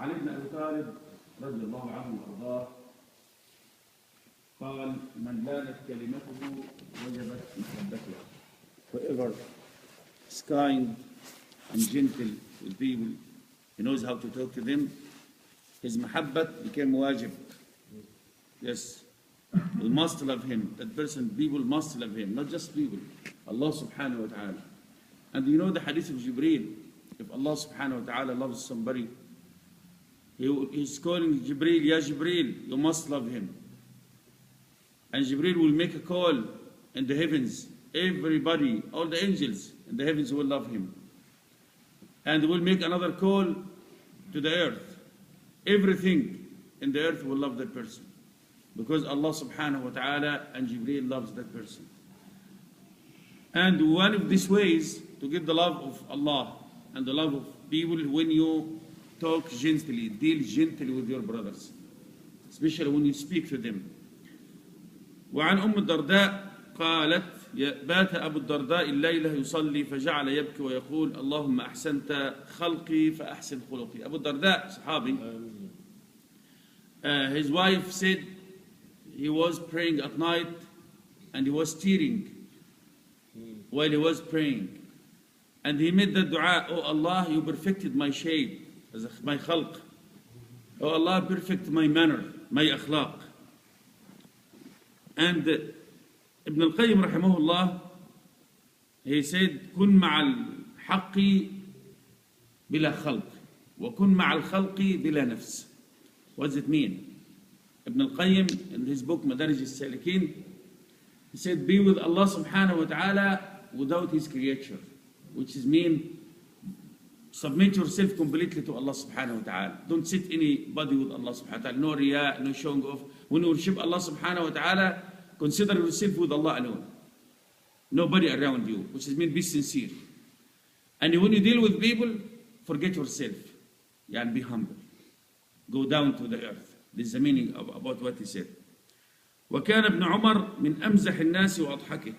علي بن أبي طالب رضي الله عنه وأرضاه قال: من لانت كلمته وجبت محبته. Whoever is kind and gentle with people, he knows how to talk to them, his mahabbat became wajib. Yes, we must love him. That person, people must love him, not just people. Allah subhanahu wa ta'ala. And you know the hadith of Jibreel, if Allah subhanahu wa ta'ala loves somebody, he's calling Jibreel, Ya Jibreel, you must love him. And Jibreel will make a call in the heavens. Everybody, all the angels in the heavens will love him. And will make another call to the earth. Everything in the earth will love that person. Because Allah subhanahu wa ta'ala and Jibreel loves that person. And one of these ways to get the love of Allah and the love of people, when you talk gently, deal gently with your brothers, especially when you speak to them. وعن أم الدرداء قالت: بات أبو الدرداء الليلة يصلي فجعل يبكي ويقول: اللهم أحسنت خلقي فأحسن خلقي. Abu Darda, Sahabi, his wife said he was praying at night and he was tearing while he was praying. And he made the dua: Oh Allah, you perfected my shape, my khalq. Oh Allah, perfect my manner, my akhlaq. And Ibn al-Qayyim rahimahullah, he said: كن مع الحق بلا خلق وكن مع الخلق بلا نفس. What does it mean? Ibn al-Qayyim, in his book Madarij al-Salikin, he said, be with Allah subhanahu wa ta'ala without his creature, which is mean submit yourself completely to Allah subhanahu wa ta'ala. Don't sit anybody with Allah subhanahu wa ta'ala. No riyah, no showing off. When you worship Allah subhanahu wa ta'ala, consider yourself with Allah alone. Nobody around you, which is mean be sincere. And when you deal with people, forget yourself. And be humble. Go down to the earth. This is the meaning about what he said. وكان ابن عمر من أمزح الناس وأضحكه.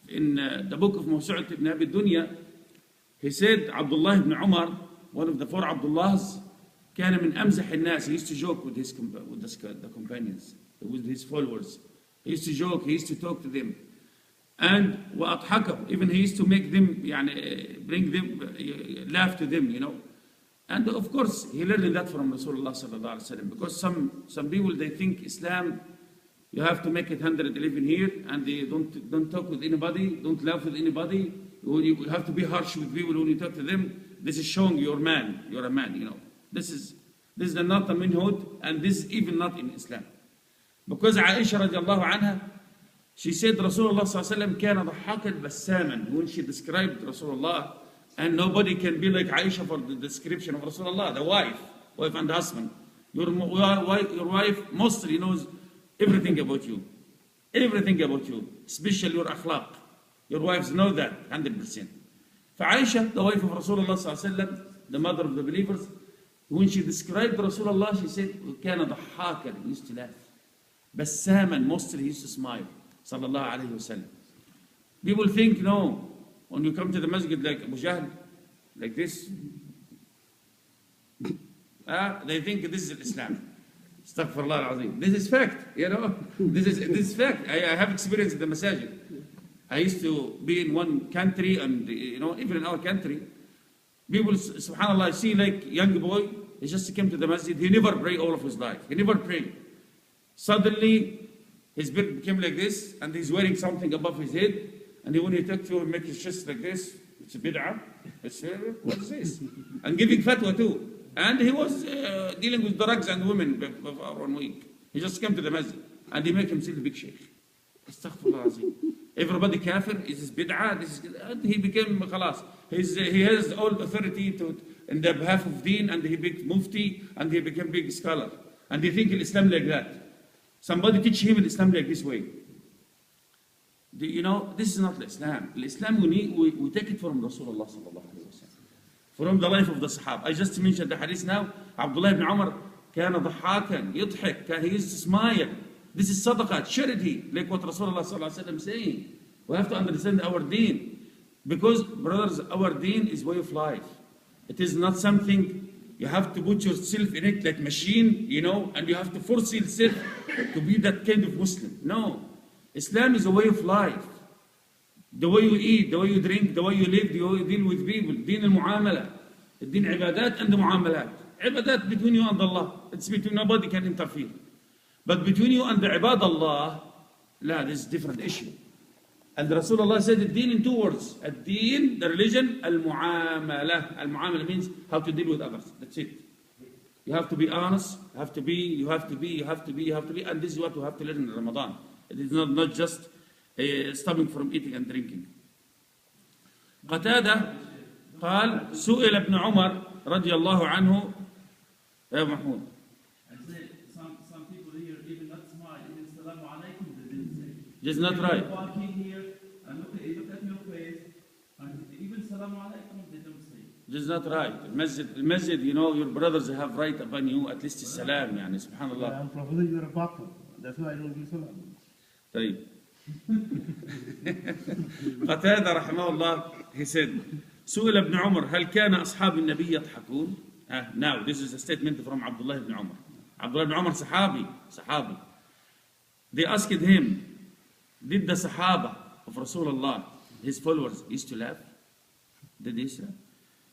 In the book of Mawsu'at ibn Abi Dunya, he said Abdullah ibn Umar, one of the four Abdullahs, كان من أمزح الناس. He used to joke with the companions, with his followers. He used to joke, he used to talk to them. And وأضحكه, even he used to make them, bring them, laugh to them, you know. And of course, he learned that from Rasulullah sallallahu alaihi wasallam. Because some people, they think Islam, you have to make it 111 here, and they don't talk with anybody, don't laugh with anybody. You have to be harsh with people when you talk to them. This is showing you're a man, you know. This is not a manhood, and this is even not in Islam. Because Aisha radiallahu anha, she said Rasulullah sallallahu alaihi wasallam كان ضحاكا بساما. When she described Rasulullah, and nobody can be like Aisha for the description of Rasulullah, the wife and husband. Your wife mostly knows everything about you. Everything about you, especially your akhlaq. Your wives know that 100%. For Aisha, the wife of Rasulullah sallallahu alaihi wasallam, the mother of the believers, when she described Rasulullah, she said, كان ضحاكا, he used to laugh. بساما, mostly he used to smile. Sallallahu alayhi wasallam. People think, no, when you come to the masjid like Abu Jahl, like this, they think this is Islam. Astaghfirullah al-Azim. This is fact, you know. This is fact. I have experience in the masajid. I used to be in one country, and you know, even in our country, people, subhanallah, see like young boy, he just came to the masjid, he never prayed all of his life. He never prayed. Suddenly, his beard became like this, and he's wearing something above his head, and when he talked to him, make his chest like this. It's a bid'ah. What is this? And giving fatwa too. And he was dealing with drugs and women for 1 week. He just came to the masjid, and he made himself a big sheikh. Astaghfirullah azim. Everybody kafir, is this bid'ah, and he became khalas. He has all authority in the behalf of deen, and he became mufti, and he became big scholar. And they think Islam like that. Somebody teach him Islam like this way. You know, this is not Islam. Islam, we take it from Rasulullah sallallahu alaihi wasallam, from the life of the Sahaba. I just mentioned the hadith now. Abdullah ibn Umar, كان ضحاكا, يضحك, he used to smile. This is sadaqah, charity, like what Rasulullah sallallahu alaihi wasallam is saying. We have to understand our deen. Because, brothers, our deen is way of life. It is not something You have to put yourself in it like machine, you know, and you have to force yourself to be that kind of Muslim. No. Islam is a way of life. The way you eat, the way you drink, the way you live, the way you deal with people. دين المعاملة. الدين عبادات and معاملات. عبادات between you and Allah. It's between nobody can interfere. But between you and the عباد Allah, لا, this is a different issue. And Rasulullah said الدين in 2 words. الدين, the religion, المعاملة. المعاملة means how to deal with others. That's it. You have to be honest, you have to be, and this is what you have to learn in Ramadan. It is not just stopping from eating and drinking. قتادة قال سئل ابن عمر رضي الله عنه يا محمود. I said some people here even not smile, even Assalamu alaikum they didn't say. This is not right. You walk in here and look at your face and even Assalamu alaikum they don't say. This is not right. المسجد, you know, your brothers have right upon you, at least السلام, يعني سبحان الله. I'm Professor, you're a butler. That's why I don't give salam. طيب. قتادة رحمه الله, he said, سئل ابن عمر هل كان أصحاب النبي يضحكون؟ Now, this is a statement from Abdullah ibn Umar. Abdullah ibn Umar, Sahabi. They asked him, did the Sahaba of Rasulullah, his followers, used to laugh? Did they laugh?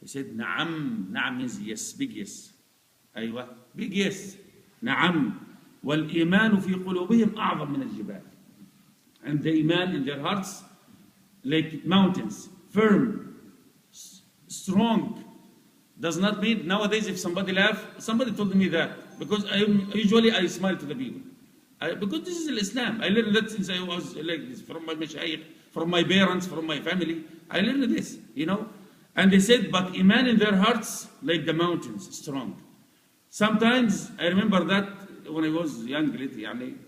He said, نعم. نعم means yes, big yes. أيوة, big yes. نعم. والإيمان في قلوبهم أعظم من الجبال. And the iman in their hearts, like mountains, firm, strong. Does not mean nowadays if somebody laugh, somebody told me that because usually I smile to the people. Because this is Islam. I learned that since I was like this from my mashayikh, from my parents, from my family. I learned this, you know. And they said, but iman in their hearts like the mountains, strong. Sometimes I remember that when I was young,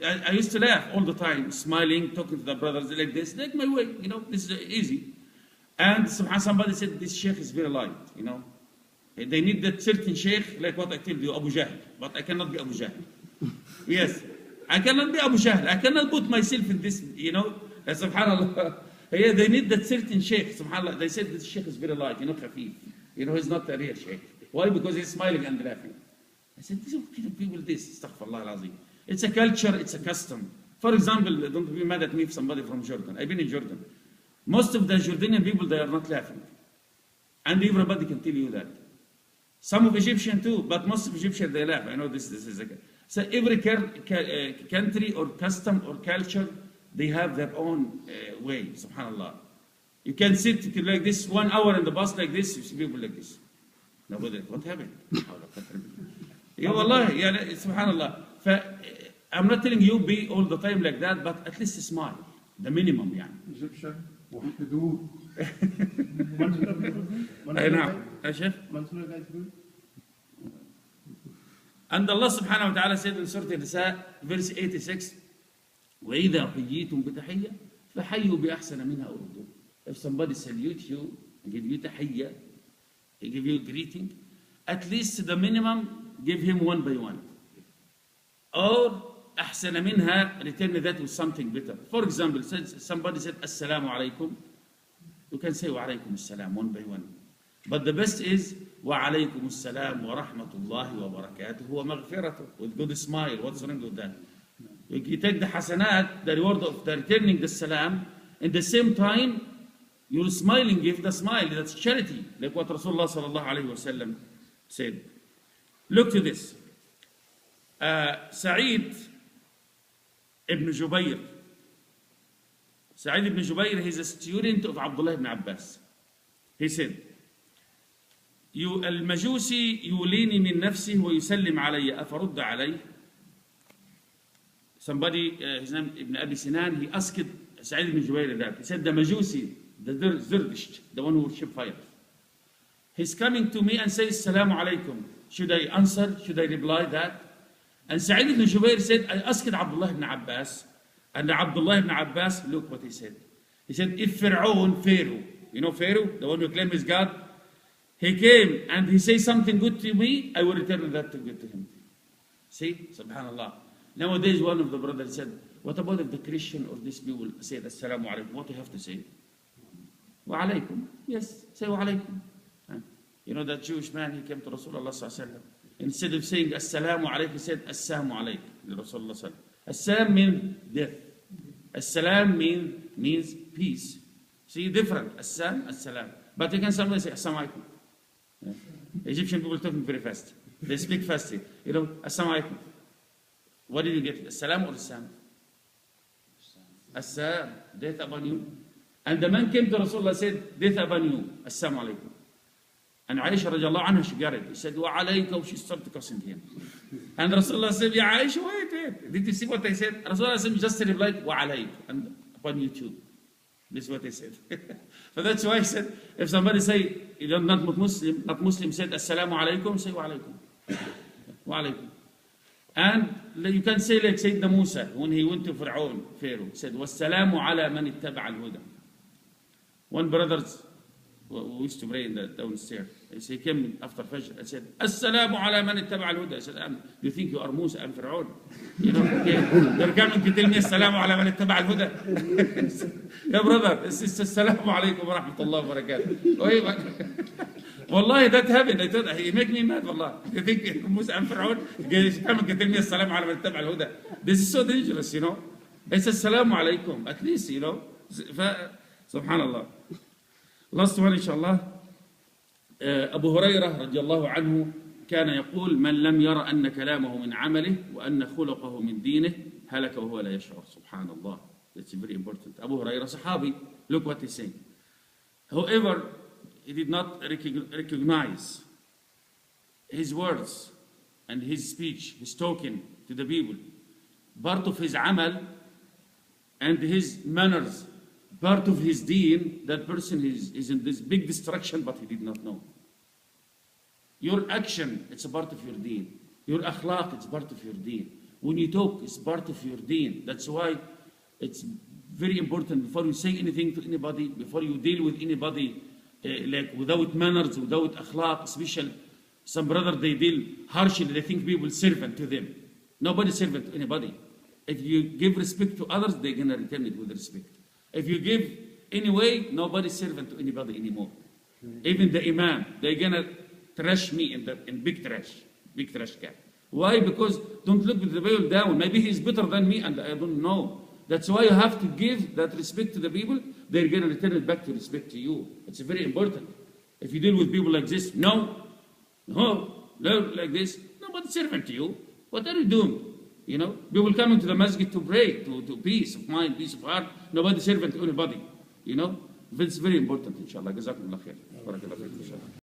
I used to laugh all the time, smiling, talking to the brothers like this, like my way, you know, this is easy. And somebody said, this sheikh is very light, you know. They need that certain sheikh, like what I told you, Abu Jahl. But I cannot be Abu Jahl. Yes, I cannot be Abu Jahl. I cannot put myself in this, you know. Subhanallah. Yeah, they need that certain sheikh. Subhanallah. They said this sheikh is very light, you know, khafif. You know, he's not a real sheikh. Why? Because he's smiling and laughing. I said, these are people this. Astaghfirullah al-Azim. It's a culture, it's a custom. For example, don't be mad at me if somebody from Jordan. I've been in Jordan. Most of the Jordanian people, they are not laughing. And everybody can tell you that. Some of Egyptian too, but most of Egyptian, they laugh. I know this is a... So every country or custom or culture, they have their own way, subhanallah. You can sit like this 1 hour in the bus like this, you see people like this. Nobody, what happened? Yeah, wallahi, yeah, subhanallah. I'm not telling you be all the time like that, but at least smile. The minimum, يعني. Egyptian, وحدود. أي نعم. يا شيخ. And Allah subhanahu wa ta'ala said in Surah An-Nisa, verse 86, وَإِذَا حُيِّيتُم بِتَحِيَّةٍ فَحَيُّوا بِأَحْسَنَ مِنْهَا أَوْ رُدُّوهَا. If somebody salute you and give you tahiyya, he give you a greeting, at least the minimum, give him one by one. Or أحسن منها, return that with something better. For example, somebody said Assalamu alaikum, you can say Wa alaikum assalam one by one. But the best is Wa alaikum assalam wa rahmatullahi wa barakatuhu wa maghfiratuh, with good smile. What's wrong with that? You take the hasanat, the reward of the returning the salam, in the same time you're smiling, give the smile. That's charity, like what Rasulullah sallallahu alayhi wa sallam said. Look to this. Sa'id ibn Jubayr. Sa'id ibn Jubayr, he's a student of Abdullah ibn Abbas. He said, المجوسي يوليني من نفسه ويسلم علي أفرد عليه. Somebody, his name Ibn Abi Sinan, he asked Sa'id ibn Jubayr that. He said, the Majusi, the Zerdisht, the one who worship fire. He's coming to me and says, Assalamu alaikum. Should I answer? Should I reply that? And Sa'id ibn Jubayr said, I asked Abdullah ibn Abbas. And Abdullah ibn Abbas, look what he said. He said, if Pharaoh, you know Pharaoh, the one who claimed is God, he came and he says something good to me, I will return that to good to him. See, subhanallah. Nowadays, one of the brothers said, what about if the Christian or these people say, Assalamu alaikum, what do you have to say? Wa alaikum. Yes, say wa alaikum. You know that Jewish man, he came to Rasulullah sallallahu alaihi wasallam. Instead of saying Assalamu alaikum, he said Assalamu alaikum to Rasulullah sallallahu alaihi wasallam. Assalam means death. Assalam means peace. See, different. Assam, assalam. But you can sometimes say Assalamu alaikum. Yeah. Egyptian people talking very fast. They speak fast. You know, Assalamu alaikum. What did you get? Assalam or Assam? Assam, death upon you. And the man came to Rasulullah said, death upon you. Assalamu alaikum. And Aisha radiallahu anha, she got it. He said, wa alayka, she started cussing him. And Rasulullah said, ya Aisha, wait. Did you see what they said? Rasulullah said, just replied, wa alayk, and upon you too. This is what they said. So that's why he said, if somebody say, you're not Muslim, said, assalamu alaikum, say wa alaykum. Wa alaykum. And you can say like Sayyidina Musa, when he went to Pharaoh, said, wassalamu ala man ittaba al-huda. One brother, we used to pray in the downstairs. He came after Fajr and said, Assalamu ala man ittaba al-huda. I said, do you think you are Musa and Pharaoh? You know, okay, they're coming to tell me, Assalamu ala man ittaba al-huda. Yeah, brother, it's Assalamu alaikum wa rahmatullahi wa barakatuh. Wallahi, that happened. I thought, he make me mad, wallah. You think Musa and Pharaoh? He's coming to tell me, Assalamu ala man ittaba al-huda. This is so dangerous, you know. It's Assalamu alaikum, at least, you know. Subhanallah. Last one, inshallah. أبو هريرة رضي الله عنه كان يقول من لم يرى أن كلامه من عمله وأن خلقه من دينه هلك وهو لا يشعر. سبحان الله. That's very important. Abu Hurairah, Sahabi, look what he's saying. However, he did not recognize his words and his speech, his talking to the people, part of his amal and his manners, part of his deen. That person is in this big destruction, but he did not know. Your action, it's a part of your deen. Your akhlaq, it's part of your deen. When you talk, it's part of your deen. That's why it's very important before you say anything to anybody, before you deal with anybody, like without manners, without akhlaq, especially some brother, they deal harshly, they think people servant to them. Nobody servant to anybody. If you give respect to others, they're going to return it with respect. If you give anyway, nobody servant to anybody anymore. Even the imam, they're going to trash me in big trash can. Why? Because don't look at the people down. Maybe he's better than me and I don't know. That's why you have to give that respect to the people. They're going to return it back to respect to you. It's very important. If you deal with people like this, no, like this, nobody servant to you. What are you doing? You know, people coming to the masjid to pray, to peace of mind, peace of heart. Nobody servant to anybody. You know, it's very important, inshallah. Jazakumullah khair. Barakallahu feekum, inshallah.